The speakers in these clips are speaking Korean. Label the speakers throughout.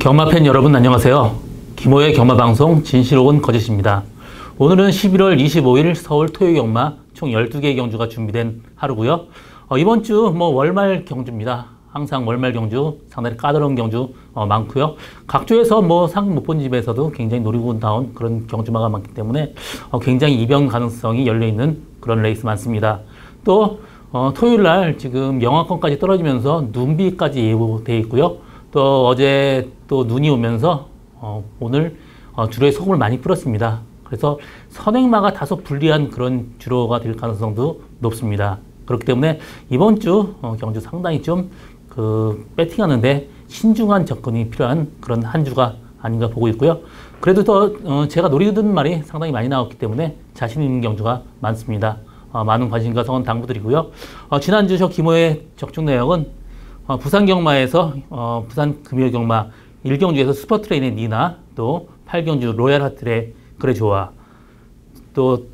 Speaker 1: 경마팬 여러분 안녕하세요. 김호의 경마방송 진실옥은 거짓입니다. 오늘은 11월 25일 서울 토요경마 총 12개의 경주가 준비된 하루고요. 이번 주 월말 경주입니다. 항상 월말 경주 상당히 까다로운 경주 많고요. 각 주에서 상 못 본 집에서도 굉장히 노리고 나온 그런 경주마가 많기 때문에 굉장히 이변 가능성이 열려있는 그런 레이스 많습니다. 또 토요일 날 지금 영하권까지 떨어지면서 눈비까지 예보되어 있고요. 또 어제 또 눈이 오면서 오늘 주로의 소금을 많이 뿌렸습니다. 그래서 선행마가 다소 불리한 그런 주로가 될 가능성도 높습니다. 그렇기 때문에 이번 주 경주 상당히 좀 배팅하는데 신중한 접근이 필요한 그런 한 주가 아닌가 보고 있고요. 그래도 더 제가 노리던 말이 상당히 많이 나왔기 때문에 자신 있는 경주가 많습니다. 많은 관심과 성원 당부드리고요. 지난주 저 김호의 적중 내역은 부산 경마에서 부산 금요 경마 1경주에서 슈퍼트레인의 니나, 또 8경주 로얄 하트의 그래 좋아, 또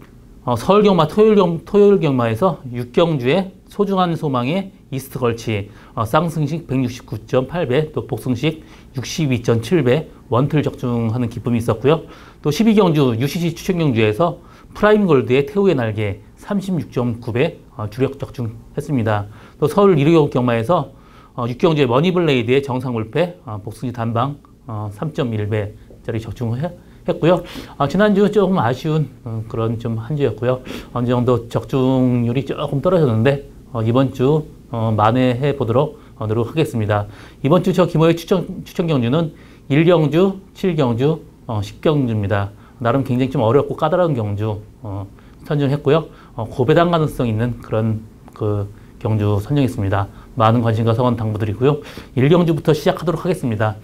Speaker 1: 서울 경마 토요일 경마에서 6경주에 소중한 소망의 이스트 걸치 쌍승식 169.8배, 또 복승식 62.7배 원틀 적중하는 기쁨이 있었고요. 또 12경주 UCC 추천경주에서 프라임 골드의 태우의 날개 36.9배 주력 적중했습니다. 또 서울 1호 경마에서 6경주의 머니블레이드의 정상골패 복승식 단방 3.1배짜리 적중했고요. 지난주 조금 아쉬운 그런 좀 한 주였고요. 어느 정도 적중률이 조금 떨어졌는데 이번 주 만회해 보도록 노력하겠습니다. 이번 주 저 김호의 추천 경주는 1경주, 7경주, 10경주입니다. 나름 굉장히 좀 어렵고 까다로운 경주 선정했고요. 고배당 가능성 있는 그런 경주 선정했습니다. 많은 관심과 성원 당부드리고요. 1경주부터 시작하도록 하겠습니다.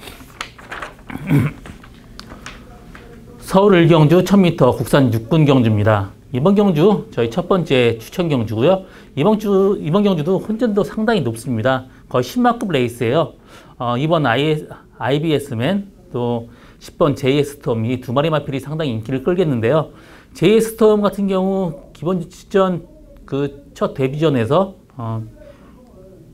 Speaker 1: 서울 1경주 1000m 국산 6군 경주입니다. 이번 경주 저희 첫 번째 추천 경주고요. 이번 경주도 혼전도 상당히 높습니다. 거의 10마급 레이스예요. 이번 IBS맨 또 10번 JS톰 이 두 마리 마필이 상당히 인기를 끌겠는데요. JS톰 같은 경우 기본 직전 첫 데뷔전에서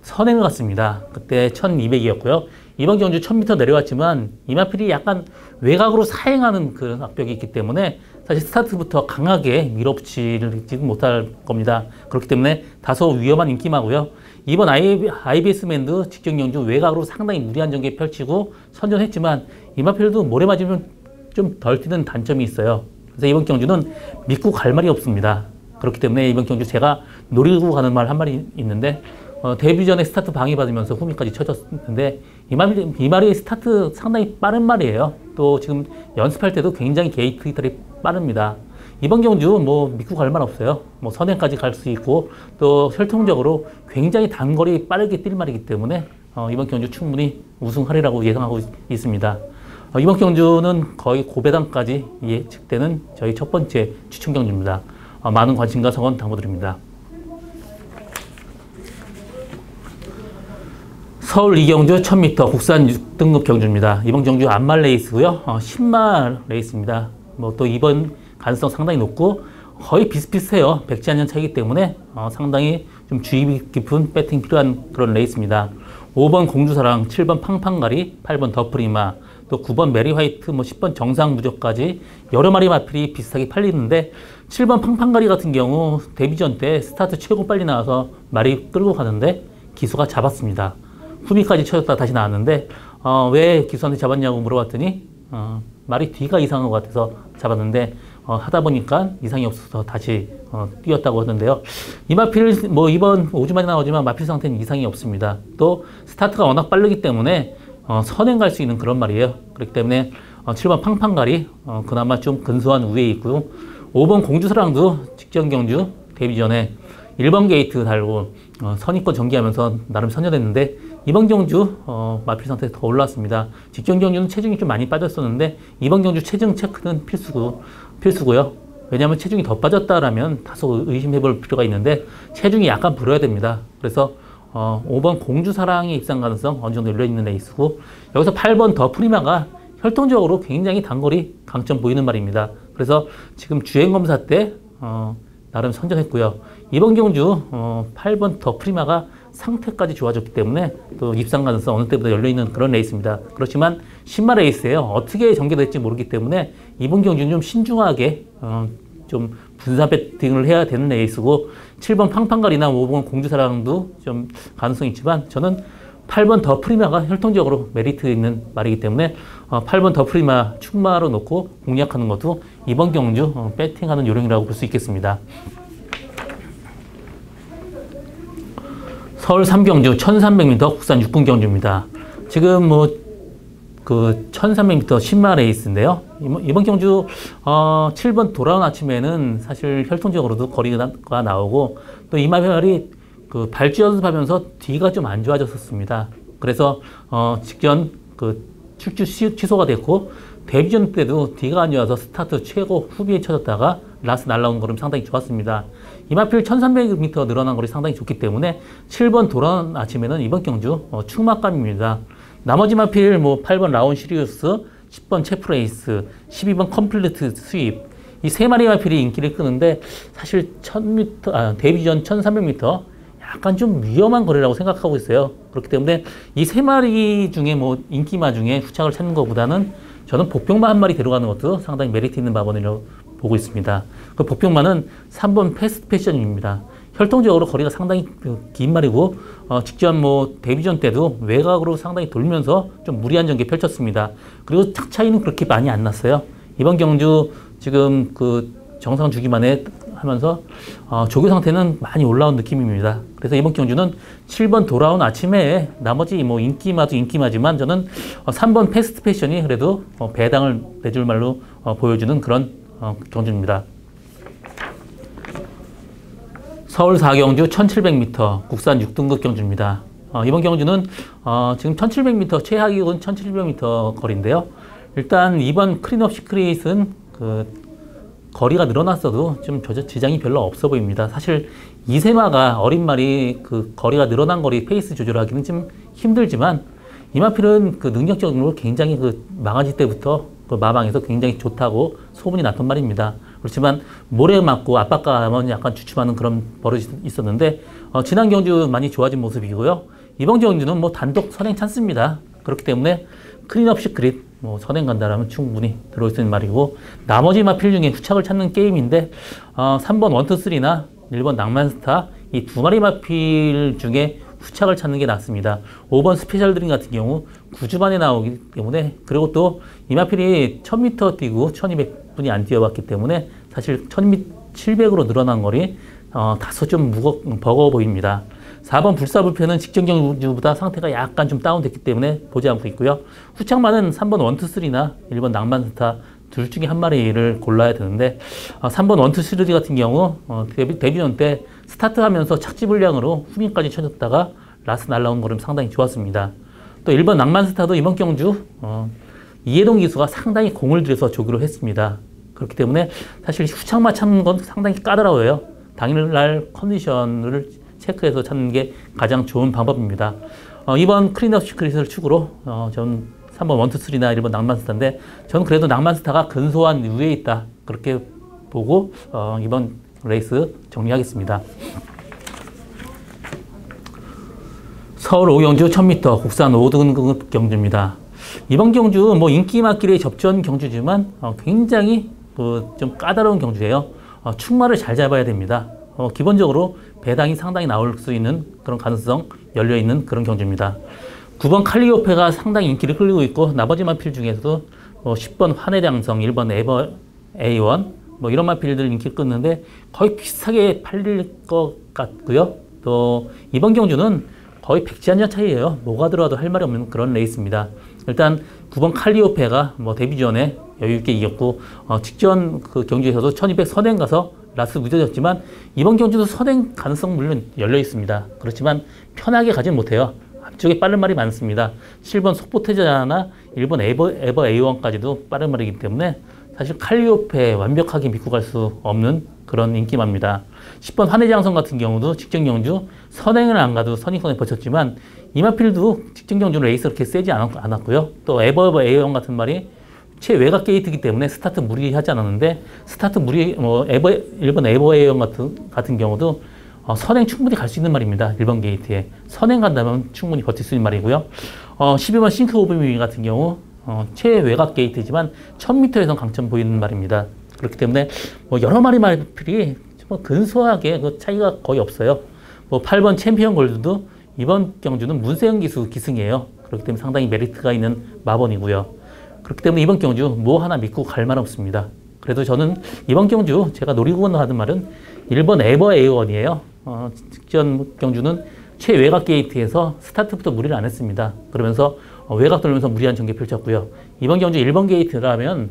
Speaker 1: 선행을 갔습니다. 그때 1200이었고요. 이번 경주 1000m 내려왔지만 이 마필이 약간 외곽으로 사행하는 그런 악벽이 있기 때문에 사실 스타트부터 강하게 밀어붙이지 못할 겁니다. 그렇기 때문에 다소 위험한 인기마고요. 이번 IBS맨도 직전 경주 외곽으로 상당히 무리한 전개 펼치고 선전했지만 이 마필도 모래 맞으면 좀 덜 뛰는 단점이 있어요. 그래서 이번 경주는 믿고 갈 말이 없습니다. 그렇기 때문에 이번 경주 제가 노리고 가는 말 한 마리 있는데 데뷔 전에 스타트 방해받으면서 후미까지 쳐졌는데 이 말이 스타트 상당히 빠른 말이에요. 또 지금 연습할 때도 굉장히 게이트 이탈이 빠릅니다. 이번 경주 믿고 갈 말 없어요. 선행까지 갈 수 있고 또 혈통적으로 굉장히 단거리 빠르게 뛸 말이기 때문에 이번 경주 충분히 우승하리라고 예상하고 있습니다. 이번 경주는 거의 고배당까지 예측되는 저희 첫 번째 추천 경주입니다. 많은 관심과 성원 당부드립니다. 서울 2경주 1000m 국산 6등급 경주입니다. 이번 경주 안말 레이스고요. 10말 레이스입니다. 또 이번 가능성 상당히 높고 거의 비슷비슷해요. 백지한년 차이기 때문에 상당히 좀 주의 깊은 배팅 필요한 그런 레이스입니다. 5번 공주사랑, 7번 팡팡가리, 8번 더프리마, 또 9번 메리 화이트, 10번 정상무적까지 여러 마리 마필이 비슷하게 팔리는데 7번 팡팡가리 같은 경우 데뷔전 때 스타트 최고 빨리 나와서 말이 끌고 가는데 기수가 잡았습니다. 후미까지 쳐졌다 다시 나왔는데 왜 기수한테 잡았냐고 물어봤더니 말이 뒤가 이상한 것 같아서 잡았는데 하다 보니까 이상이 없어서 다시 뛰었다고 하던데요. 이 마필 이번 5주만에 나오지만 마필 상태는 이상이 없습니다. 또 스타트가 워낙 빠르기 때문에 선행 갈 수 있는 그런 말이에요. 그렇기 때문에 7번 팡팡가리 그나마 좀 근소한 우위에 있고요. 5번 공주사랑도 직전 경주 데뷔 전에 1번 게이트 달고 선입권 전개하면서 나름 선전했는데 이번 경주 마필 상태 더 올랐습니다. 직전 경주는 체중이 좀 많이 빠졌었는데 이번 경주 체중 체크는 필수고요. 왜냐하면 체중이 더 빠졌다라면 다소 의심해 볼 필요가 있는데 체중이 약간 불어야 됩니다. 그래서 5번 공주사랑의 입상 가능성 어느 정도 열려있는 레이스고 여기서 8번 더 프리마가 혈통적으로 굉장히 단거리 강점 보이는 말입니다. 그래서 지금 주행검사 때 나름 선전했고요. 이번 경주 8번 더 프리마가 상태까지 좋아졌기 때문에 또 입상 가능성 어느 때보다 열려있는 그런 레이스입니다. 그렇지만 신마 레이스예요. 어떻게 전개될지 모르기 때문에 이번 경주는 좀 신중하게 좀 분산 배팅을 해야 되는 레이스고 7번 팡팡가리나 5번 공주사랑도 좀 가능성이 있지만 저는 8번 더 프리마가 혈통적으로 메리트 있는 말이기 때문에 8번 더 프리마 축마로 놓고 공략하는 것도 이번 경주 배팅하는 요령이라고 볼 수 있겠습니다. 서울 3경주 1300m 국산 6분 경주입니다. 지금 그 1300m 신마 레이스인데요. 이번 경주 7번 돌아온 아침에는 사실 혈통적으로도 거리가 나오고 또 이마별이 그 발주 연습하면서 뒤가 좀 안 좋아졌었습니다. 그래서 직전 그 출주 취소가 됐고 데뷔전 때도 뒤가 안 좋아서 스타트 최고 후비에 쳐졌다가 라스 날라온 걸음 상당히 좋았습니다. 이마필 1300m 늘어난 거리 상당히 좋기 때문에 7번 돌아온 아침에는 이번 경주 축마감입니다. 나머지 마필 8번 라온 시리우스, 10번 체프레이스, 12번 컴플리트 스윕 이 세 마리 마필이 인기를 끄는데 사실 1000m, 데뷔전 1300m 약간 좀 위험한 거리라고 생각하고 있어요. 그렇기 때문에 이 세 마리 중에 인기마 중에 후착을 찾는 것보다는 저는 복병마 한 마리 데려가는 것도 상당히 메리트 있는 마번이라고 보고 있습니다. 그 복병마는 3번 패스트 패션입니다. 혈통적으로 거리가 상당히 긴 말이고 직전 데뷔전 때도 외곽으로 상당히 돌면서 좀 무리한 전개 펼쳤습니다. 그리고 착 차이는 그렇게 많이 안 났어요. 이번 경주 지금 그 정상 주기만에 하면서 조교 상태는 많이 올라온 느낌입니다. 그래서 이번 경주는 7번 돌아온 아침에 나머지 인기마도 인기마지만 저는 3번 패스트 패션이 그래도 배당을 내줄 말로 보여주는 그런 경주입니다. 서울 4경주 1700m 국산 6등급 경주입니다. 이번 경주는 지금 1700m 최하위은 1700m 거리인데요. 일단 이번 크린업 시크릿은 거리가 늘어났어도 좀 지장이 별로 없어 보입니다. 사실 이세마가 어린 말이 그 거리가 늘어난 거리 페이스 조절하기는 좀 힘들지만 이마필은 그 능력적으로 굉장히 망아지 때부터 마방에서 굉장히 좋다고 소문이 났던 말입니다. 그렇지만 모래 맞고 압박감은 약간 주춤하는 그런 버릇이 있었는데 지난 경주 많이 좋아진 모습이고요. 이번 경주는 단독 선행 찬스입니다. 그렇기 때문에 클린업 시크릿 선행 간다라면 충분히 들어올 수 있는 말이고 나머지 마필 중에 후착을 찾는 게임인데 3번 원투쓰리나 1번 낭만스타 이 두 마리 마필 중에 후착을 찾는 게 낫습니다. 5번 스페셜 드림 같은 경우 9주반에 나오기 때문에 그리고 또 이 마필이 1000m 뛰고 1200분이 안 뛰어봤기 때문에 사실 1700으로 늘어난 거리 다소 좀 버거워 보입니다. 4번 불사불편은 직전 경주보다 상태가 약간 좀 다운됐기 때문에 보지 않고 있고요. 후착만은 3번 원투쓰리나 1번 낭만스타 둘 중에 한 마리를 골라야 되는데 3번 원투쓰리 같은 경우 데뷔전 때 스타트하면서 착지 불량으로 후민까지 쳐졌다가 라스 날라온 걸음 상당히 좋았습니다. 또 1번 낭만스타도 이번 경주 이해동 기수가 상당히 공을 들여서 조기로 했습니다. 그렇기 때문에 사실 후착만 찾는 건 상당히 까다로워요. 당일날 컨디션을 체크해서 찾는 게 가장 좋은 방법입니다. 이번 클린업 시크릿을 축으로 전 3번 원투쓰리나 1번 낭만스타인데 저는 그래도 낭만스타가 근소한 위에 있다 그렇게 보고 이번 레이스 정리하겠습니다. 서울 5경주 1000m 국산 5등급 경주입니다. 이번 경주 인기 맞길의 접전 경주지만 굉장히 좀 까다로운 경주예요. 축마를 잘 잡아야 됩니다. 기본적으로 배당이 상당히 나올 수 있는 그런 가능성 열려있는 그런 경주입니다. 9번 칼리오페가 상당히 인기를 끌고 있고 나머지 마필 중에서도 10번 환해장성, 1번 에버 A1 이런 마필들 인기를 끌는데 거의 비슷하게 팔릴 것 같고요. 또 이번 경주는 거의 백지한장 차이예요. 뭐가 들어와도 할 말이 없는 그런 레이스입니다. 일단 9번 칼리오페가 데뷔 전에 여유있게 이겼고 직전 그 경주에서도 1200 선행 가서 라스 무뎌졌지만 이번 경주도 선행 가능성 물론 열려 있습니다. 그렇지만 편하게 가진 못해요. 앞쪽에 빠른 말이 많습니다. 7번 속보태자나 1번 에버 A1까지도 빠른 말이기 때문에 사실 칼리오페 완벽하게 믿고 갈 수 없는 그런 인기마입니다. 10번 한해장성 같은 경우도 직전 경주 선행을 안 가도 선입선에 버텼지만 이마필도 직전 경주는 레이스 그렇게 세지 않았고요. 또 에버 A1 같은 말이 최외곽 게이트이기 때문에 스타트 무리하지 않았는데 스타트 무리 일본 에버 A1 같은 경우도 선행 충분히 갈 수 있는 말입니다. 1번 게이트에. 선행 간다면 충분히 버틸 수 있는 말이고요. 12번 싱크 오브미 같은 경우 최외곽 게이트지만 1000m에선 강점 보이는 말입니다. 그렇기 때문에 뭐 여러 마리 말필이 근소하게 그 차이가 거의 없어요. 뭐 8번 챔피언 골드도 이번 경주는 문세영 기수 기승이에요. 그렇기 때문에 상당히 메리트가 있는 마번이고요. 그렇기 때문에 이번 경주 뭐 하나 믿고 갈 말 없습니다. 그래도 저는 이번 경주 제가 노리고 하는 말은 1번 에버 A1이에요. 직전 경주는 최외곽 게이트에서 스타트부터 무리를 안 했습니다. 그러면서 외곽 돌면서 무리한 전개 펼쳤고요. 이번 경주 1번 게이트라면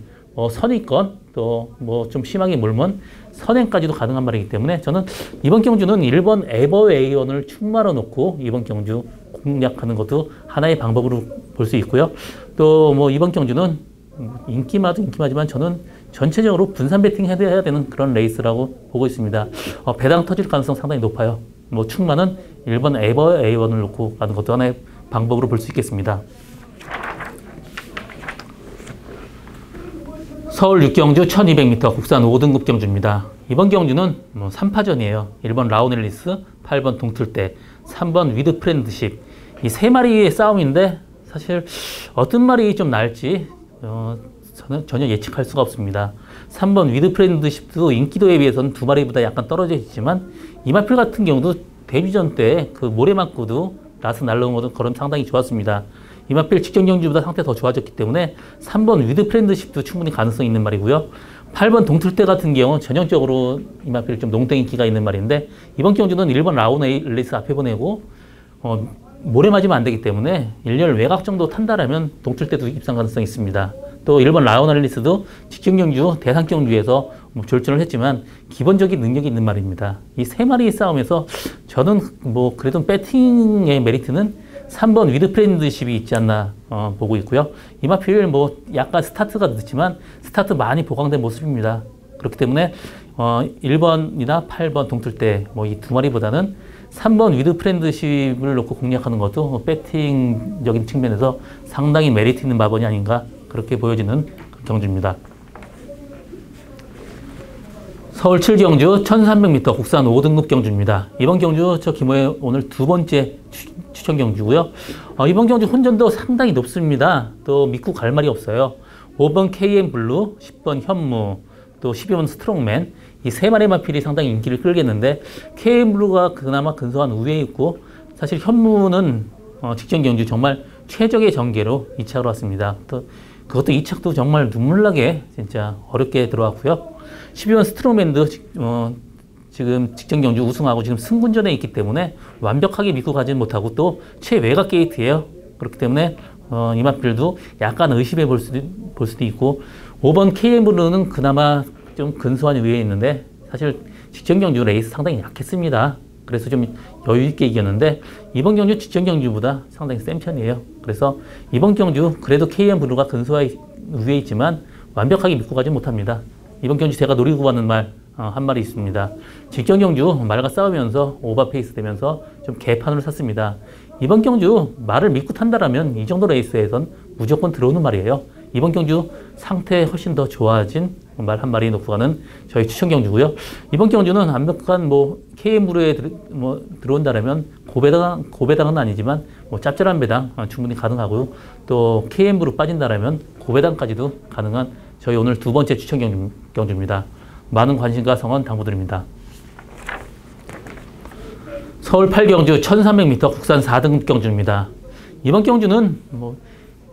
Speaker 1: 선의권 또 뭐 좀 심하게 몰면 선행까지도 가능한 말이기 때문에 저는 이번 경주는 1번 에버 A1을 충말아 놓고 이번 경주 공략하는 것도 하나의 방법으로 볼 수 있고요. 또 뭐 이번 경주는 인기마지만 저는 전체적으로 분산 배팅 해야 되는 그런 레이스라고 보고 있습니다. 배당 터질 가능성 상당히 높아요. 뭐 충만은 1번 에버 A1을 놓고 가는 것도 하나의 방법으로 볼 수 있겠습니다. 서울 6경주 1200m 국산 5등급 경주입니다. 이번 경주는 뭐 3파전이에요. 1번 라운앨리스, 8번 동틀대, 3번 위드 프렌드십. 이 세 마리의 싸움인데 사실 어떤 말이 좀 나을지 저는 전혀 예측할 수가 없습니다. 3번 위드 프렌드십도 인기도에 비해서는 두 마리보다 약간 떨어져 있지만 이마필 같은 경우도 데뷔전 때 그 모래 맞고도 라스 날라온 걸음 상당히 좋았습니다. 이마필 직전 경주보다 상태 더 좋아졌기 때문에 3번 위드 프렌드십도 충분히 가능성이 있는 말이고요. 8번 동틀대 같은 경우 전형적으로 이마필 좀 농땡이기가 있는 말인데 이번 경주는 1번 라운앨리스 앞에 보내고 모래 맞으면 안 되기 때문에 1열 외곽 정도 탄다라면 동틀대도 입상 가능성이 있습니다. 또 1번 라운앨리스도 직전 경주 대상 경주에서 졸전을 했지만 기본적인 능력이 있는 말입니다. 이 세 마리의 싸움에서 저는 뭐 그래도 배팅의 메리트는 3번 위드 프렌드십이 있지 않나 보고 있고요. 이마필 뭐 약간 스타트가 늦지만 스타트 많이 보강된 모습입니다. 그렇기 때문에 1번이나 8번 동틀대 뭐 이 두 마리보다는 3번 위드 프렌드십을 놓고 공략하는 것도 배팅적인 측면에서 상당히 메리트 있는 마번이 아닌가 그렇게 보여지는 경주입니다. 서울 7경주 1300m 국산 5등급 경주입니다. 이번 경주 저 김호의 오늘 두 번째 추천 경주고요. 이번 경주 혼전도 상당히 높습니다. 또 믿고 갈 말이 없어요. 5번 KM 블루, 10번 현무, 또 12번 스트롱맨 이 세 마리 마필이 상당히 인기를 끌겠는데 KM 블루가 그나마 근소한 우위에 있고 사실 현무는 직전 경주 정말 최적의 전개로 2착으로 왔습니다. 또 그것도 2착도 정말 눈물나게 진짜 어렵게 들어왔고요. 12번 스트롱맨도 지금 직전 경주 우승하고 지금 승군전에 있기 때문에 완벽하게 믿고 가지는 못하고 또 최외곽 게이트예요. 그렇기 때문에 이마필도 약간 의심해 볼 수도 있고 5번 KM블루는 그나마 좀 근소한 위에 있는데 사실 직전 경주 레이스 상당히 약했습니다. 그래서 좀 여유 있게 이겼는데 이번 경주 직전 경주보다 상당히 센 편이에요. 그래서 이번 경주 그래도 KM블루가 근소한 위에 있지만 완벽하게 믿고 가지 못합니다. 이번 경주 제가 노리고 가는 말 한 마리 있습니다. 직전 경주 말과 싸우면서 오버페이스 되면서 좀 개판으로 샀습니다. 이번 경주 말을 믿고 탄다라면 이 정도 레이스에선 무조건 들어오는 말이에요. 이번 경주 상태 훨씬 더 좋아진 말 한 마리 놓고 가는 저희 추천 경주고요. 이번 경주는 완벽한 뭐 KM블루에 들어온다라면 고배당은 아니지만 뭐 짭짤한 배당 충분히 가능하고요. 또 KM블루 빠진다라면 고배당까지도 가능한 저희 오늘 두 번째 추천 경주입니다. 많은 관심과 성원 당부드립니다. 서울 8경주 1300m 국산 4등급 경주입니다. 이번 경주는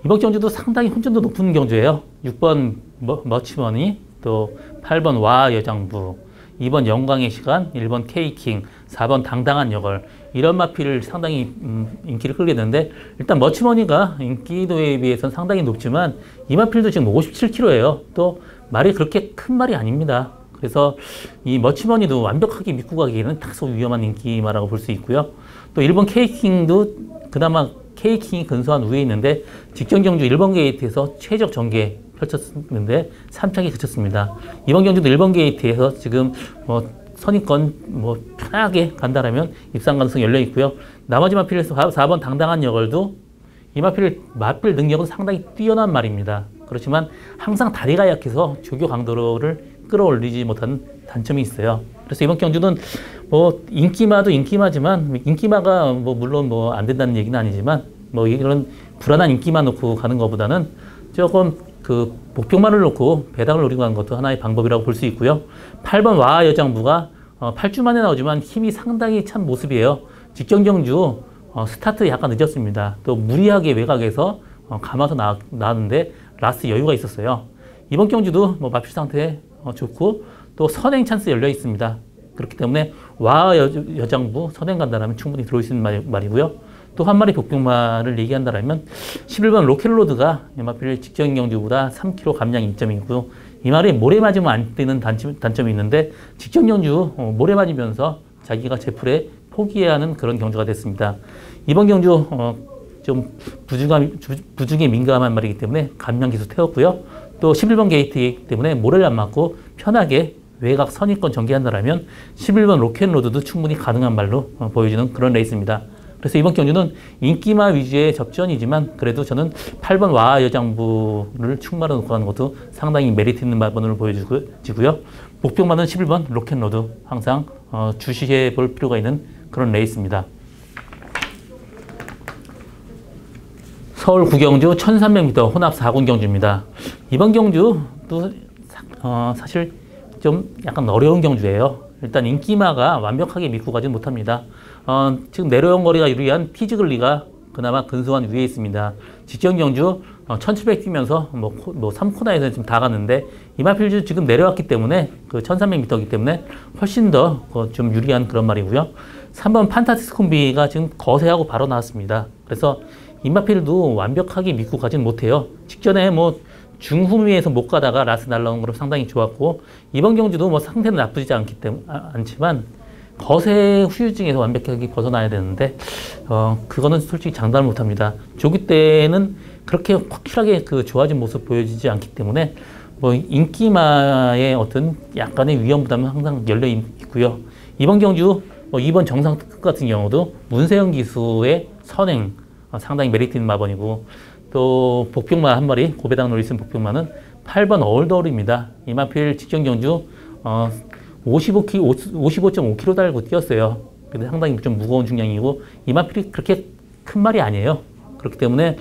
Speaker 1: 이번 경주도 상당히 혼전도 높은 경주예요. 6번 머치머니, 또 8번 와 여장부, 2번 영광의 시간, 1번 K킹, 4번 당당한 여걸 이런 마필을 상당히 인기를 끌게 되는데 일단 머치머니가 인기도에 비해서는 상당히 높지만 이 마필도 지금 57kg예요. 또 말이 그렇게 큰 말이 아닙니다. 그래서 이 머치머니도 완벽하게 믿고 가기에는 다소 위험한 인기마라고 볼 수 있고요. 또 1번 K킹도 그나마 K킹이 근소한 우위에 있는데 직전 경주 1번 게이트에서 최적 전개 펼쳤는데 3착이 그쳤습니다. 이번 경주도 1번 게이트에서 지금 선입권 편하게 간다라면 입상 가능성이 열려 있고요. 나머지 마필에서 4번 당당한 여걸도 이 마필 능력은 상당히 뛰어난 말입니다. 그렇지만 항상 다리가 약해서 조교 강도를 끌어올리지 못하는 단점이 있어요. 그래서 이번 경주는 뭐 인기마도 인기마지만 인기마가 뭐 물론 뭐 안 된다는 얘기는 아니지만 뭐 이런 불안한 인기만 놓고 가는 것보다는 조금 그 목표만을 놓고 배당을 노리고 가는 것도 하나의 방법이라고 볼 수 있고요. 8번 와하 여장부가 8주 만에 나오지만 힘이 상당히 찬 모습이에요. 직전 경주 스타트 약간 늦었습니다. 또 무리하게 외곽에서 감아서 나왔는데 라스 여유가 있었어요. 이번 경주도 뭐 마필 상태 좋고 또 선행 찬스 열려 있습니다. 그렇기 때문에 와하 여장부 선행 간다라면 충분히 들어올 수 있는 말이고요. 또 한 마리 복병마를 얘기한다라면 11번 로켓로드가 마필 직전 경주보다 3kg 감량 이점이고요. 이 말이 모래 맞으면 안 뜨는 단점이 있는데 직전 경주 모래 맞으면서 자기가 제풀에 포기해야 하는 그런 경주가 됐습니다. 이번 경주 좀 부중에 민감한 말이기 때문에 감량 기수 태웠고요. 또 11번 게이트이기 때문에 모래를 안 맞고 편하게 외곽 선입권 전개한다라면 11번 로켓로드도 충분히 가능한 말로 보여주는 그런 레이스입니다. 그래서 이번 경주는 인기마 위주의 접전이지만 그래도 저는 8번 와하 여장부를 충마로 놓고 가는 것도 상당히 메리트 있는 마번으로 보여지고요. 목표마는 11번 로켓로드 항상 주시해 볼 필요가 있는 그런 레이스입니다. 서울 구경주 1300m 혼합 4군 경주입니다. 이번 경주도 사실 좀 약간 어려운 경주예요. 일단 인기마가 완벽하게 믿고 가진 못합니다. 지금 내려온 거리가 유리한 피지글리가 그나마 근소한 위에 있습니다. 직전 경주 1700 뛰면서 뭐 3코너에서 지금 다 갔는데 이마필주 지금 내려왔기 때문에 그 1300m이기 때문에 훨씬 더 좀 유리한 그런 말이고요. 3번 판타스틱 콤비가 지금 거세하고 바로 나왔습니다. 그래서 이마필도 완벽하게 믿고 가진 못해요. 직전에 뭐 중후미에서 못 가다가 라스 날라온 거로 상당히 좋았고 이번 경주도 뭐 상태는 나쁘지 않지만 거세 후유증에서 완벽하게 벗어나야 되는데 그거는 솔직히 장담을 못합니다. 조기 때는 그렇게 확실하게 그 좋아진 모습 보여지지 않기 때문에 뭐 인기마의 어떤 약간의 위험 부담은 항상 열려 있고요. 이번 경주 이번 정상 특급 같은 경우도 문세영 기수의 선행 상당히 메리트 있는 마번이고 또 복병마 한 마리 고배당 노리슨 복병마는 8번 올더울입니다. 이마필 직전 경주 55.5kg 달고 뛰었어요. 근데 상당히 좀 무거운 중량이고 이마필이 그렇게 큰 말이 아니에요. 그렇기 때문에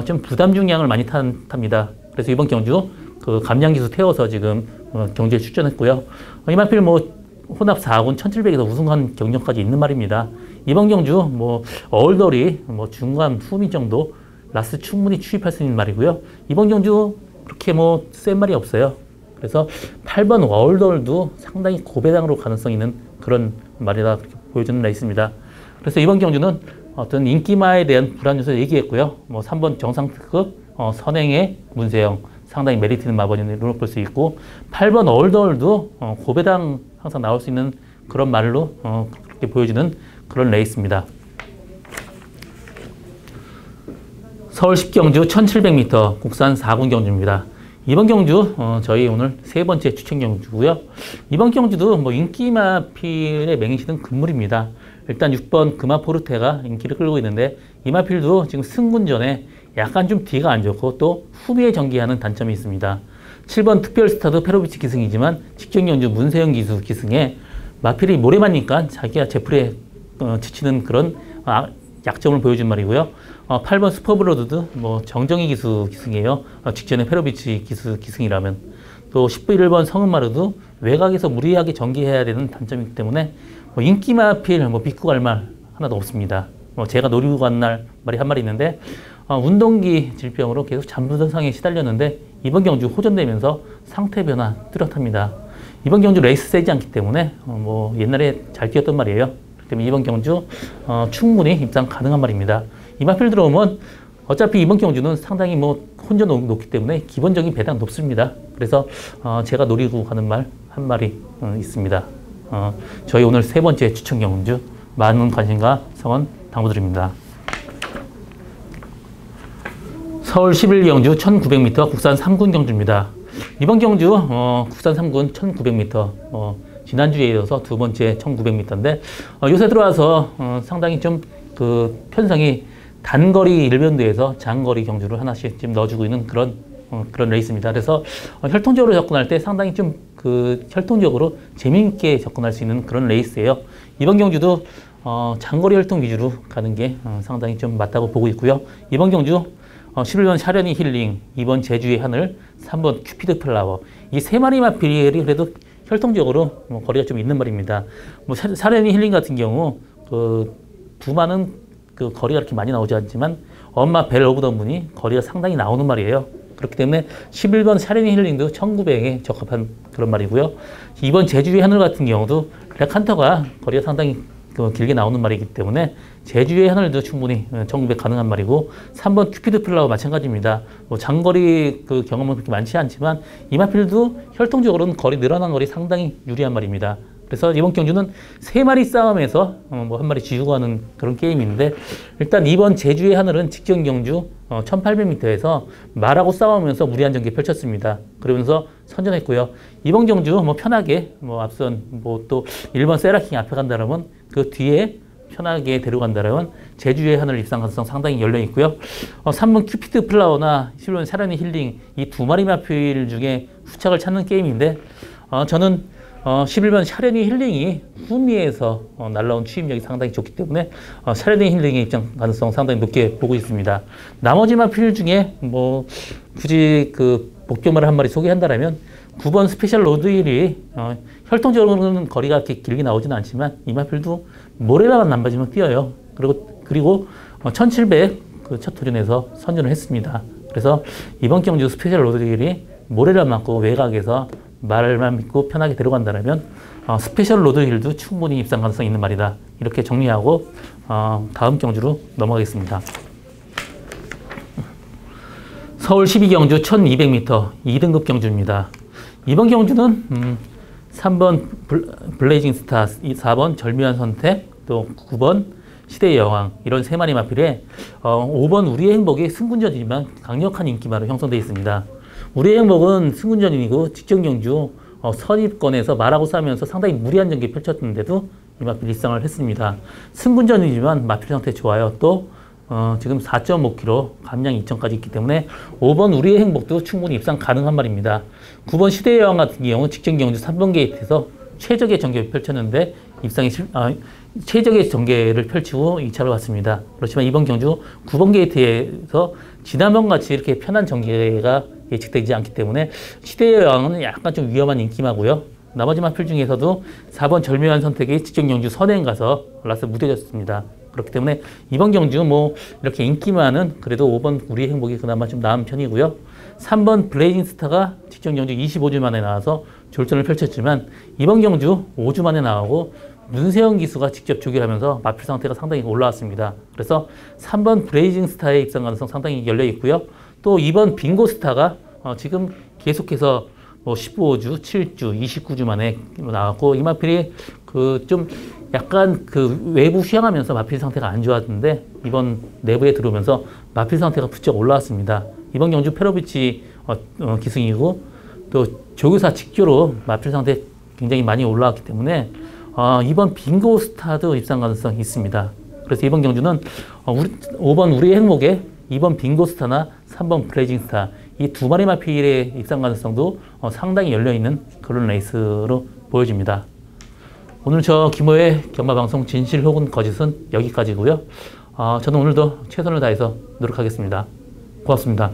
Speaker 1: 좀 부담 중량을 많이 탑니다. 그래서 이번 경주 그 감량 기수 태워서 지금 경주에 출전했고요. 이마필 뭐 혼합 4군 1700에서 우승한 경력까지 있는 말입니다. 이번 경주 뭐 어울더리 뭐 중간 후미 정도 라스 충분히 추입할 수 있는 말이고요. 이번 경주 그렇게 뭐 센 말이 없어요. 그래서 8번 어울더도 상당히 고배당으로 가능성 있는 그런 말이다 그렇게 보여주는 레이스입니다. 그래서 이번 경주는 어떤 인기마에 대한 불안 요소 얘기했고요. 뭐 3번 정상특급 선행의 문세영 상당히 메리트 있는 마번으로 볼 수 있고 8번 어울더도 고배당 항상 나올 수 있는 그런 말로 그렇게 보여주는 그런 레이스입니다. 서울 10경주 1700m 국산 4군 경주입니다. 이번 경주 저희 오늘 세 번째 추천 경주고요. 이번 경주도 뭐 인기마필의 맹신은 금물입니다. 일단 6번 금화포르테가 인기를 끌고 있는데 이마필도 지금 승군 전에 약간 좀 뒤가 안 좋고 또 후미에 전개하는 단점이 있습니다. 7번 특별스타도 페로비치 기승이지만 직전 경주 문세영 기수 기승에 마필이 모래 맞니까 자기가 제풀에 지치는 그런 약점을 보여준 말이고요. 8번 슈퍼브로드도 뭐 정정희 기수 기승이에요. 직전에 페로비치 기수 기승이라면 또 11번 성은마르도 외곽에서 무리하게 전개해야 되는 단점이기 때문에 뭐 인기마필 믿고 갈 말 하나도 없습니다. 제가 노리고 간 말이 한 마리 있는데 운동기 질병으로 계속 잠부상에 시달렸는데 이번 경주 호전되면서 상태 변화 뚜렷합니다. 이번 경주 레이스 세지 않기 때문에 뭐 옛날에 잘 뛰었던 말이에요. 그렇기 때문에 이번 경주 충분히 입상 가능한 말입니다. 이마필 들어오면 어차피 이번 경주는 상당히 뭐 혼전 높기 때문에 기본적인 배당 높습니다. 그래서 제가 노리고 가는 말 한 마리 있습니다. 저희 오늘 세 번째 추천 경주 많은 관심과 성원 당부드립니다. 서울 11경주 1900m 국산 3군 경주입니다. 이번 경주 국산 3군 1900m 지난주에 이어서 두 번째 1900m인데 요새 들어와서 상당히 좀 그 편성이 단거리 일변도에서 장거리 경주를 하나씩 지금 넣어주고 있는 그런 그런 레이스입니다. 그래서 혈통적으로 접근할 때 상당히 좀 혈통적으로 재미있게 접근할 수 있는 그런 레이스예요. 이번 경주도 장거리 혈통 위주로 가는 게 상당히 좀 맞다고 보고 있고요. 이번 경주 11번 샤련이 힐링, 2번 제주의 하늘, 3번 큐피드 플라워. 이 세 마리 마필이 그래도 혈통적으로 거리가 좀 있는 말입니다. 샤련이 힐링 같은 경우 부마는 거리가 그렇게 많이 나오지 않지만 엄마 벨 오브 더 문이 거리가 상당히 나오는 말이에요. 그렇기 때문에 11번 샤련이 힐링도 1900에 적합한 그런 말이고요. 이번 제주의 하늘 같은 경우도 렉한터가 거리가 상당히 길게 나오는 말이기 때문에 제주의 하늘도 충분히 1900 가능한 말이고, 3번 큐피드 플라워 마찬가지입니다. 장거리 경험은 그렇게 많지 않지만 이 마필도 혈통적으로는 거리 늘어난 거리 상당히 유리한 말입니다. 그래서 이번 경주는 세 마리 싸움에서 한 마리 지우고 가는 그런 게임인데, 일단 이번 제주의 하늘은 직전 경주 1800m에서 말하고 싸우면서 무리한 전개 펼쳤습니다. 그러면서 선전했고요. 이번 경주 편하게 앞선 또 1번 세라킹 앞에 간다라면 그 뒤에 편하게 데려간다라면 제주의 하늘 입상 가능성 상당히 열려 있고요. 3번 큐피드 플라워나 11번 샤련이 힐링, 이 두 마리 마필 중에 후착을 찾는 게임인데, 저는 11번 샤련이 힐링이 후미에서 날라온 추임력이 상당히 좋기 때문에 샤련이 힐링의 입장 가능성 상당히 높게 보고 있습니다. 나머지 마필 중에 굳이 복병마를 한 마리 소개한다라면 9번 스페셜 로드힐이 혈통적으로는 거리가 그렇게 길게 나오지는 않지만 이 마필도 모래라만 남아지면 뛰어요. 그리고 1700 첫 토련에서 선전을 했습니다. 그래서 이번 경주 스페셜 로드힐이 모래를 맞고 외곽에서 말만 믿고 편하게 데려간다면 스페셜 로드힐도 충분히 입상 가능성이 있는 말이다. 이렇게 정리하고 다음 경주로 넘어가겠습니다. 서울 12경주 1200m 2등급 경주입니다. 이번 경주는 3번 블레이징 스타, 4번 절묘한 선택, 또 9번 시대의 여왕, 이런 세 마리 마필에 5번 우리의 행복이 승군전이지만 강력한 인기마로 형성되어 있습니다. 우리의 행복은 승군전이고 직전 경주 선입권에서 말하고 싸면서 상당히 무리한 전개 펼쳤는데도 이 마필 입상을 했습니다. 승군전이지만 마필 상태 좋아요. 또 지금 4.5kg, 감량 2점까지 있기 때문에 5번 우리의 행복도 충분히 입상 가능한 말입니다. 9번 시대의 여왕 같은 경우 직전 경주 3번 게이트에서 최적의 전개를 펼쳤는데 최적의 전개를 펼치고 2차로 갔습니다. 그렇지만 이번 경주 9번 게이트에서 지난번 같이 이렇게 편한 전개가 예측되지 않기 때문에 시대의 여왕은 약간 좀 위험한 인기마고요. 나머지 마필 중에서도 4번 절묘한 선택이 직전 경주 선행 가서 라스 무뎌졌습니다. 그렇기 때문에 이번 경주 이렇게 인기마는 그래도 5번 우리의 행복이 그나마 좀 나은 편이고요. 3번 블레이징 스타가 직전 경주 25주 만에 나와서 졸전을 펼쳤지만 이번 경주 5주 만에 나오고 문세영 기수가 직접 조결하면서 마필 상태가 상당히 올라왔습니다. 그래서 3번 블레이징 스타의 입상 가능성 상당히 열려 있고요. 또 2번 빙고 스타가 지금 계속해서 15주, 7주, 29주 만에 나왔고, 이 마필이 좀 약간 외부 휴양하면서 마필 상태가 안 좋았는데 이번 내부에 들어오면서 마필 상태가 부쩍 올라왔습니다. 이번 경주 페로비치 기승이고 또 조교사 직교로 마필 상태 굉장히 많이 올라왔기 때문에 이번 빙고 스타도 입상 가능성이 있습니다. 그래서 이번 경주는 5번 우리의 행복에 2번 빙고 스타나 3번 블레이징 스타, 이 두 마리 마필의 입상 가능성도 상당히 열려있는 그런 레이스로 보여집니다. 오늘 저 김호의 경마방송 진실 혹은 거짓은 여기까지고요. 저는 오늘도 최선을 다해서 노력하겠습니다. 고맙습니다.